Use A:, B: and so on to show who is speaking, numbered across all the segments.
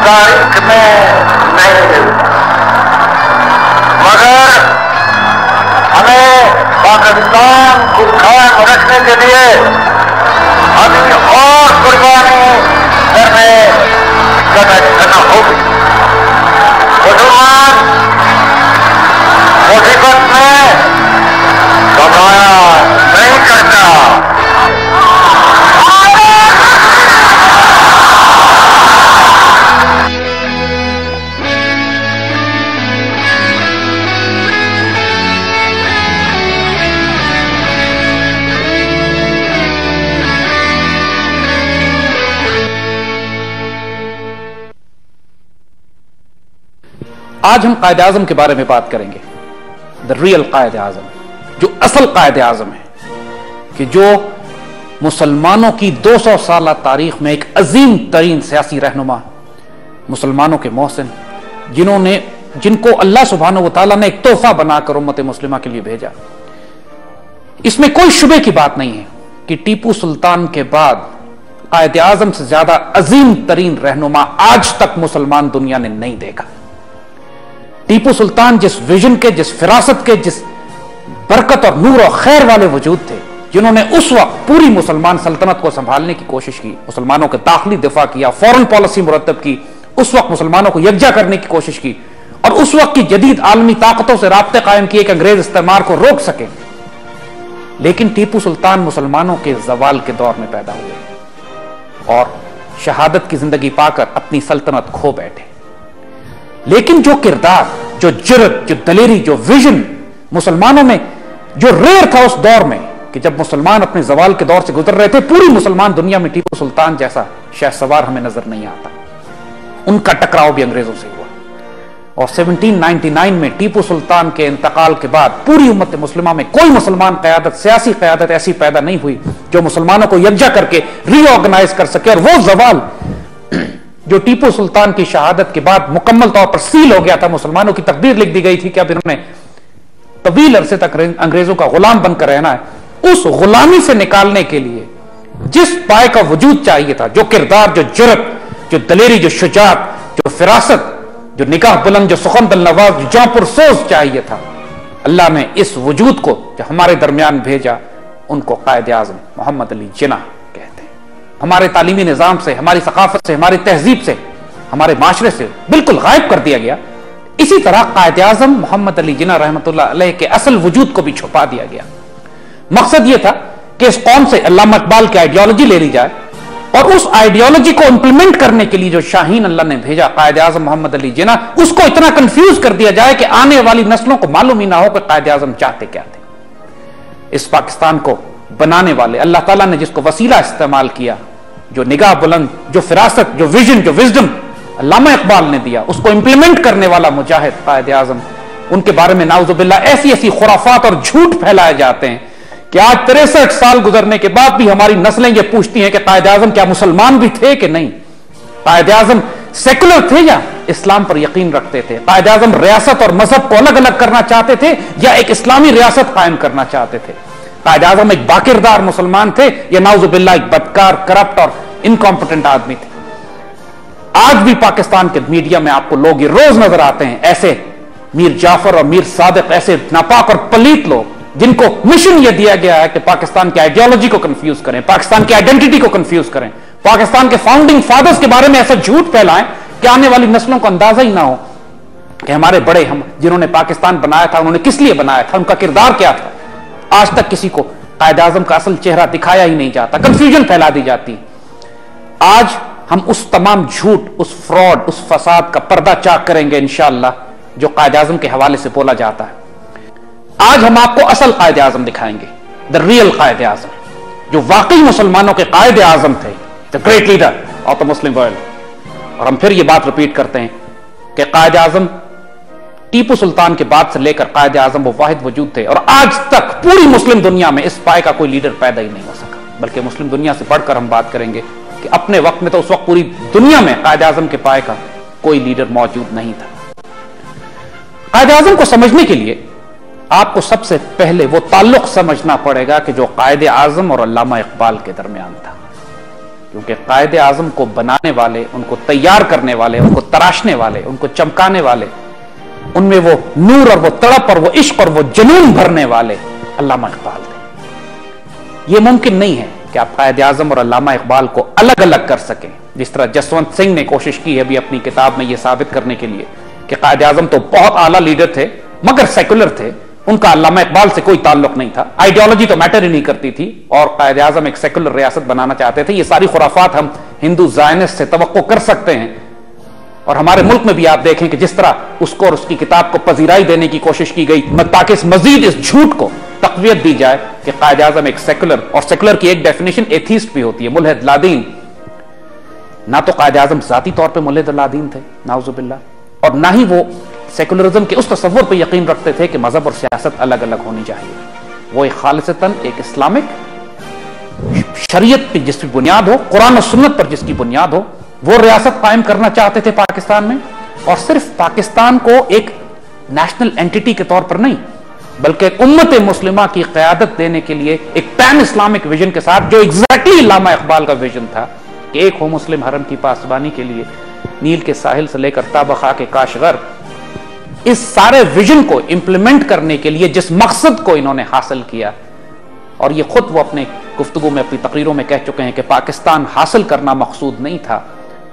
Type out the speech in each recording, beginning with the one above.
A: तारीख में नहीं मिली, मगर हमें पाकिस्तान को कायम रखने के लिए अभी और कुर्बानी करना होगी। मुसलमान मुसीबत में घबराया नहीं करता।
B: आज हम कायदे आजम के बारे में बात करेंगे। द रियल कायदे आजम, जो असल कायदे आजम है, कि जो मुसलमानों की 200 साल तारीख में एक अजीम तरीन सियासी रहनुमा, मुसलमानों के मोहसिन, जिनको अल्लाह सुब्हानहू व तआला ने एक तोहफा बनाकर उम्मत मुस्लिमा के लिए भेजा। इसमें कोई शुबे की बात नहीं है कि टीपू सुल्तान के बाद कायदे आजम से ज्यादा अजीम तरीन रहनुमा आज तक मुसलमान दुनिया ने नहीं देखा। टीपू सुल्तान जिस विजन के, जिस फिरासत के, जिस बरकत और नूर और खैर वाले वजूद थे, जिन्होंने उस वक्त पूरी मुसलमान सल्तनत को संभालने की कोशिश की, मुसलमानों के दाखिली दिफा किया, फॉरेन पॉलिसी मुरतब की, उस वक्त मुसलमानों को यकजा करने की कोशिश की और उस वक्त की जदीद आलमी ताकतों से राब्ते कायम किए कि अंग्रेज इस्तेमार को रोक सके। लेकिन टीपू सुल्तान मुसलमानों के जवाल के दौर में पैदा हुए और शहादत की जिंदगी पाकर अपनी सल्तनत खो बैठे। लेकिन जो किरदार, जो जुर्रत, जो दलेरी, जो विजन मुसलमानों में जो रेयर था उस दौर में, कि जब मुसलमान अपने जवाल के दौर से गुजर रहे थे, पूरी मुसलमान दुनिया में टीपू सुल्तान जैसा शहसवार हमें नजर नहीं आता। उनका टकराव भी अंग्रेजों से हुआ और 1799 में टीपू सुल्तान के इंतकाल के बाद पूरी उम्मत मुस्लिमा में कोई मुसलमान क़यादत, सियासी क़यादत ऐसी पैदा नहीं हुई जो मुसलमानों को यकजा करके रीऑर्गेनाइज कर सके। और वो जवाल जो टीपू सुल्तान की शहादत के बाद मुकम्मल तौर पर सील हो गया था, मुसलमानों की तकदीर लिख दी गई थी कि अब इन्होंने तवील अरसे तक अंग्रेजों का गुलाम बनकर रहना है, उस गुलामी से निकालने के लिए जिस पाए का वजूद चाहिए था, जो किरदार, जो जुर्रत, जो दलेरी, जो शुजात, जो फिरासत, जो निगाह बुलंद, जो सुखन दिल नवाज, जो जांपुर सोच चाहिए था, अल्लाह ने इस वजूद को जो हमारे दरमियान भेजा, उनको कायदे आजम मोहम्मद अली जिन्ना कहते हैं। हमारे तालीमी निजाम से, हमारी सकाफत से, हमारी तहजीब से, हमारे माशरे से बिल्कुल गायब कर दिया गया। इसी तरह कायदे आजम मोहम्मद अली जिन्ना रहमतुल्लाह अलैह के असल वजूद को भी छुपा दिया गया। मकसद यह था कि इस कौम से अल्लामा इकबाल की आइडियोलॉजी ले ली जाए और उस आइडियोलॉजी को इंप्लीमेंट करने के लिए जो शाहीन अल्लाह ने भेजा कायदे आजम मोहम्मद अली जिन्ना, उसको इतना कंफ्यूज कर दिया जाए कि आने वाली नस्लों को मालूम ही ना हो कि कायदे आजम चाहते क्या थे। इस पाकिस्तान को बनाने वाले अल्लाह ताला ने जिसको वसीला इस्तेमाल किया, जो निगाह बुलंद, जो फिरासत, जो विजन, जो विजडम अल्लामा इकबाल ने दिया, उसको इंप्लीमेंट करने वाला मुजाहिद कायदे आजम, उनके बारे में नाउजुबिल्लाह ऐसी ऐसी खुराफात और झूठ फैलाए जाते हैं कि आज 63 साल गुजरने के बाद भी हमारी नस्लें ये पूछती हैं कि कायदे आजम क्या मुसलमान भी थे कि नहीं, कायदे आजम सेकुलर थे या इस्लाम पर यकीन रखते थे, कायदे आजम रियासत और मजहब को अलग अलग करना चाहते थे या एक इस्लामी रियासत कायम करना चाहते थे, कायदे आजम एक बाकिरदार मुसलमान थे या नाउजुबिल्लाह एक बदकार, करप्ट और इनकॉम्पिटेंट आदमी थे। आज भी पाकिस्तान के मीडिया में आपको लोग ये रोज नजर आते हैं, ऐसे मीर जाफर और मीर सादिक, ऐसे नापाक और पलीत लोग जिनको मिशन यह दिया गया है कि पाकिस्तान की आइडियोलॉजी को कंफ्यूज करें, पाकिस्तान की आइडेंटिटी को कंफ्यूज करें, पाकिस्तान के फाउंडिंग फादर्स के बारे में ऐसा झूठ फैलाएं कि आने वाली नस्लों को अंदाजा ही ना हो कि हमारे बड़े, हम जिन्होंने पाकिस्तान बनाया था, उन्होंने किस लिए बनाया था, उनका किरदार क्या था। आज तक किसी को कायदे आजम का असल चेहरा दिखाया ही नहीं जाता, कंफ्यूजन फैला दी जाती। आज हम उस तमाम झूठ, उस फ्रॉड, उस फसाद का पर्दा चाक करेंगे इंशाअल्लाह जो कायदे आजम के हवाले से बोला जाता है। आज हम आपको असल कायदे आजम दिखाएंगे, द रियल कायदे आजम, जो वाकई मुसलमानों के कायदे आजम थे, the great leader of the Muslim world. और हम फिर यह बात रिपीट करते हैं कि कायदे आजम टीपू सुल्तान के बाद से लेकर कायदे आजम वो वाहिद वजूद थे और आज तक पूरी मुस्लिम दुनिया में इस पाए का कोई लीडर पैदा ही नहीं हो सका। बल्कि मुस्लिम दुनिया से बढ़कर हम बात करेंगे कि अपने वक्त में तो उस वक्त पूरी दुनिया में कायदे आजम के पाए का कोई लीडर मौजूद नहीं था। कायदे आजम को समझने के लिए आपको सबसे पहले वो ताल्लुक समझना पड़ेगा कि जो कायदे आजम और अल्लामा इकबाल के दरमियान था। क्योंकि कायदे आजम को बनाने वाले, उनको तैयार करने वाले, उनको तराशने वाले, उनको चमकाने वाले, उनमें वो नूर और वो तड़प और वो इश्क और वो जुनून भरने वाले अल्लामा इकबाल थे। ये मुमकिन नहीं है कि आप कायदे आजम और अल्लामा इकबाल को अलग अलग कर सकें, जिस तरह जसवंत सिंह ने कोशिश की है अभी अपनी किताब में यह साबित करने के लिए कि कायदे आजम तो बहुत आला लीडर थे मगर सेकुलर थे, उनका अल्लामा इकबाल से कोई ताल्लुक नहीं था, आइडियोलॉजी तो मैटर ही नहीं करती थी, और कायदे आजम एक सेकुलर रियासत बनाना चाहते थे। ये सारी खुराफात हम हिंदू ज़ायनिस्ट से तवक्को कर सकते हैं। और हमारे मुल्क में भी आप देखें कि जिस तरह उसको और उसकी किताब को पजीराई देने की कोशिश की गई ताकि मजीद इस झूठ को तकवीयत दी जाए कि कायदे आजम एक सेकुलर, और सेकुलर की एक डेफिनेशन एथीस्ट भी होती है, मुल्हिद लादीन। ना तो कायदे आजम जाती तौर पर मुल्हिद लादीन थे नाउजुबिल्लाह, और ना ही वो सेकुलरिज्म के उस तस्वुर पर यकीन रखते थे कि मजहब और सियासत अलग अलग होनी चाहिए। वो एक खालिसतन एक इस्लामिक शरीयत पर जिसकी बुनियाद हो, कुरान और सुन्नत पर जिसकी बुनियाद हो, वो रियासत कायम करना चाहते थे पाकिस्तान में। और सिर्फ पाकिस्तान को एक नेशनल एंटिटी के तौर पर नहीं, बल्कि उम्मत मुस्लिमा की क़यादत देने के लिए एक पैन इस्लामिक विजन के साथ, जो एग्जैक्टली अल्लामा इकबाल का विजन था कि एक हो मुस्लिम हरम की पासबानी के लिए नील के साहिल से लेकर ताबखा के काशगर, इस सारे विजन को इंप्लीमेंट करने के लिए जिस मकसद को इन्होंने हासिल किया, और ये खुद वो अपने गुफ्तगू में अपनी तकरीरों में कह चुके हैं कि पाकिस्तान हासिल करना मकसूद नहीं था,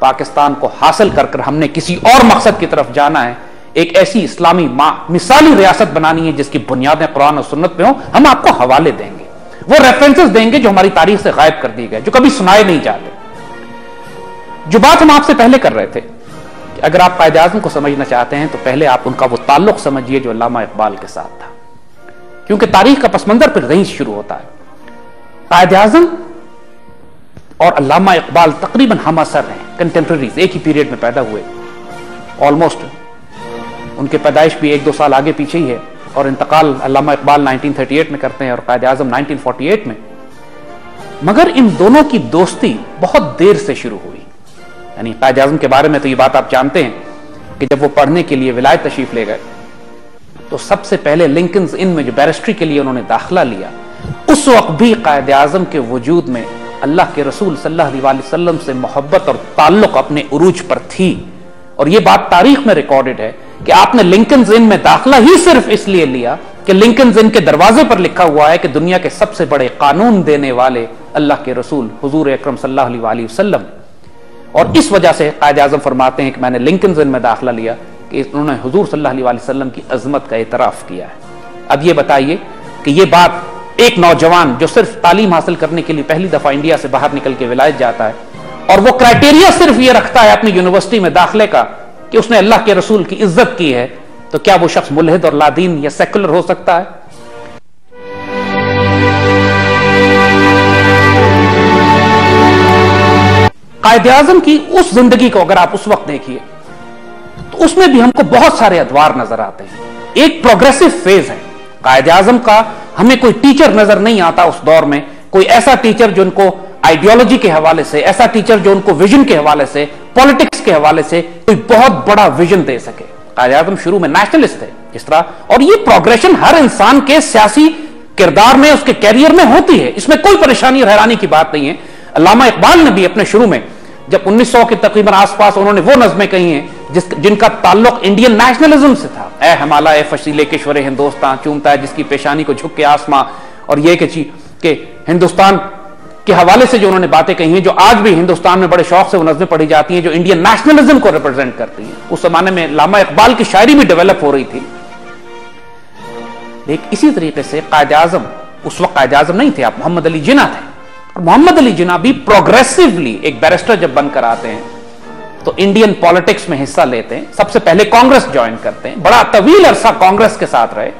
B: पाकिस्तान को हासिल कर कर हमने किसी और मकसद की तरफ जाना है, एक ऐसी इस्लामी मिसाली रियासत बनानी है जिसकी बुनियादें कुरान और सुन्नत पे हो। हम आपको हवाले देंगे, वो रेफरेंसेस देंगे जो हमारी तारीख से गायब कर दिए गए, जो कभी सुनाए नहीं जाते। जो बात हम आपसे पहले कर रहे थे कि अगर आप कायदे आज़म को समझना चाहते हैं तो पहले आप उनका वो ताल्लुक समझिए जो अल्लामा इकबाल के साथ था, क्योंकि तारीख का पसमंदर फिर यहीं शुरू होता है। कायदे आज़म और अल्लामा इकबाल तकरीबन हम असर हैं, कंटेम्प्रेरीज, एक ही पीरियड में पैदा हुए, ऑलमोस्ट उनके पैदाइश भी 1-2 साल आगे पीछे ही है, और इंतकाल अल्लामा इकबाल 1938 में करते हैं और कायदे आज़म 1948 में। मगर इन दोनों की दोस्ती बहुत देर से शुरू हुई। यानी कायदे आज़म के बारे में तो ये बात आप जानते हैं कि जब वो पढ़ने के लिए विलायत तशरीफ ले गए तो सबसे पहले लिंकन्स इन में जो बैरिस्ट्री के लिए उन्होंने दाखिला लिया, उस वक्त भी कायदे आज़म के वजूद में अल्लाह के रसूल सल्लल्लाहु अलैहि वसल्लम से मोहब्बत और ताल्लुक अपने उरूज पर थी। और यह बात तारीख में रिकॉर्डेड है कि आपने लिंकन्स इन में दाखिला ही सिर्फ इसलिए लिया कि लिंकन्स इन के दरवाजे पर लिखा हुआ है कि दुनिया के सबसे बड़े कानून देने वाले अल्लाह के रसूल हुजूर अकरम सल्लल्लाहु अलैहि वसल्लम। और इस वजह से कायदे आज़म फरमाते हैं कि मैंने लिंकन्स इन में दाखिला लिया कि उन्होंने हुजूर सल्लल्लाहु अलैहि वसल्लम की अजमत का एतराफ़ किया है। अब ये बताइए कि ये बात एक नौजवान जो सिर्फ तालीम हासिल करने के लिए पहली दफा इंडिया से बाहर निकल के विलायत जाता है और वो क्राइटेरिया सिर्फ ये रखता है अपनी यूनिवर्सिटी में दाखिले का कि उसने अल्लाह के रसूल की इज्जत की है, तो क्या वो शख्स मुल्हिद और लादीन या सेकुलर हो सकता है? कायदे आज़म की उस जिंदगी को अगर आप उस वक्त देखिए तो उसमें भी हमको बहुत सारे अदवार नजर आते हैं। एक प्रोग्रेसिव फेज है कायदे आज़म का। हमें कोई टीचर नजर नहीं आता उस दौर में, कोई ऐसा टीचर जो उनको आइडियोलॉजी के हवाले से, ऐसा टीचर जो उनको विजन के हवाले से, पॉलिटिक्स के हवाले से कोई बहुत बड़ा विजन दे सके। कायदे आज़म शुरू में नेशनलिस्ट थे इस तरह, और ये प्रोग्रेशन हर इंसान के सियासी किरदार में, उसके कैरियर में होती है, इसमें कोई परेशानी और हैरानी की बात नहीं है। अल्लामा इकबाल ने भी अपने शुरू में जब 1900 के तकरीबन आसपास उन्होंने वो नज़में कही हैं जिनका ताल्लुक इंडियन नेशनलिज्म से था। ए हमाला ए फसीले किश्वरे हिंदुस्तान चूमता है जिसकी पेशानी को झुक के आसमां, और ये कि हिंदुस्तान के हवाले से जो उन्होंने बातें कही हैं जो आज भी हिंदुस्तान में बड़े शौक से वो नज़में पढ़ी जाती हैं जो इंडियन नेशनलिज्म को रिप्रेजेंट करती हैं। उस जमाने में अल्लामा इकबाल की शायरी भी डेवलप हो रही थी। लेकिन इसी तरीके से कायदे आज़म, उस वक्त कायदे आज़म नहीं थे, आप मोहम्मद अली जिन्ना थे, और मोहम्मद अली जिन्ना भी प्रोग्रेसिवली एक बैरिस्टर जब बनकर आते हैं तो इंडियन पॉलिटिक्स में हिस्सा लेते हैं। सबसे पहले कांग्रेस ज्वाइन करते हैं, बड़ा तवील अरसा कांग्रेस के साथ रहे,